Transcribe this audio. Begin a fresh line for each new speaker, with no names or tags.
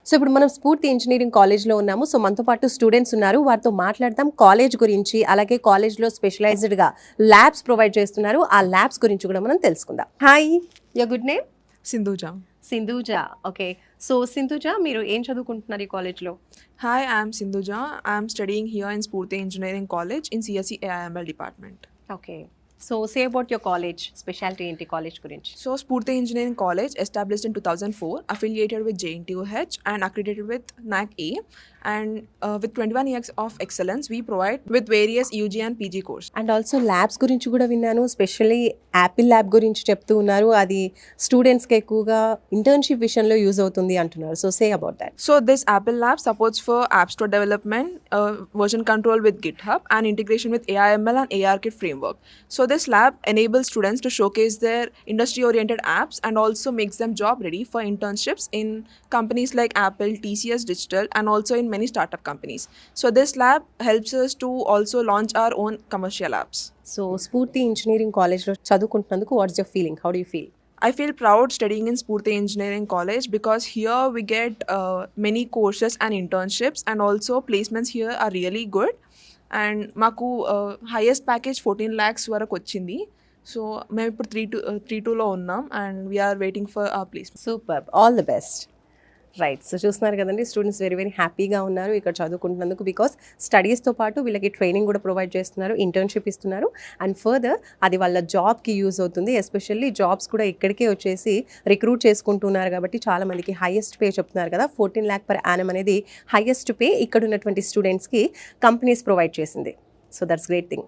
So ఇప్పుడు మనం స్ఫూర్తి ఇంజనీరింగ్ కాలేజ్లో ఉన్నాము. సో మనతో పాటు స్టూడెంట్స్ ఉన్నారు. వారితో మాట్లాడదాం కాలేజ్ గురించి, అలాగే కాలేజ్లో స్పెషలైజ్డ్గా ల్యాబ్స్ ప్రొవైడ్ చేస్తున్నారు. ఆ ల్యాబ్స్ గురించి కూడా మనం తెలుసుకుందాం. Hi, your good name?
Sindhuja.
Sindhuja. Okay. So Sindhuja, మీరు ఏం చదువుకుంటున్నారు ఈ కాలేజ్లో?
Hi, I am Sindhuja. I am studying here in Spurti Engineering College in CSE AIML department.
Okay. So say about your college, speciality ఏంటి కాలేజ్ గురించి?
So, Spurti Engineering College, established in 2004, affiliated with JNTUH and accredited with NAC A. And with 21 years of excellence, we provide with various UG and PG courses.
And also labs గురించి కూడా విన్నాను. Specially Apple lab గురించి చెప్తూ ఉన్నారు. అది స్టూడెంట్స్కి ఎక్కువగా internship విషయంలో యూజ్ అవుతుంది అంటున్నారు. So say about that.
So, this Apple Lab supports for App Store development, version control with GitHub, and integration with AIML and ARKit framework. So, this lab enables students to showcase their industry-oriented apps and also makes them job ready for internships in companies like Apple, TCS Digital, and also in many startup companies. So, this lab helps us to also launch our own commercial apps.
So Sphoorti engineering కాలేజ్లో చదువుకుంటున్నందుకు what's your feeling? How do you feel?
I feel proud studying in Spurti Engineering College because here we get many courses and internships, and also placements here are really good. And మాకు highest package 14 lakhs వరకు వచ్చింది. So మేము ఇప్పుడు 3-2లో ఉన్నాం and we are waiting for ఆ placement.
Super, all the best. Right. So చూస్తున్నారు కదండి, students very very హ్యాపీగా ఉన్నారు ఇక్కడ చదువుకుంటున్నందుకు. బికాస్ స్టడీస్తో పాటు వీళ్ళకి ట్రైనింగ్ కూడా ప్రొవైడ్ చేస్తున్నారు, ఇంటర్న్షిప్ ఇస్తున్నారు. అండ్ ఫర్దర్ అది వాళ్ళ జాబ్కి యూజ్ అవుతుంది. ఎస్పెషల్లీ జాబ్స్ కూడా ఇక్కడికే వచ్చేసి రిక్రూట్ చేసుకుంటున్నారు కాబట్టి చాలామందికి హైయెస్ట్ పే చెప్తున్నారు కదా. 14 lakh per annum అనేది హైయెస్ట్ పే ఇక్కడ ఉన్నటువంటి స్టూడెంట్స్కి కంపెనీస్ ప్రొవైడ్ చేసింది. So that's great thing.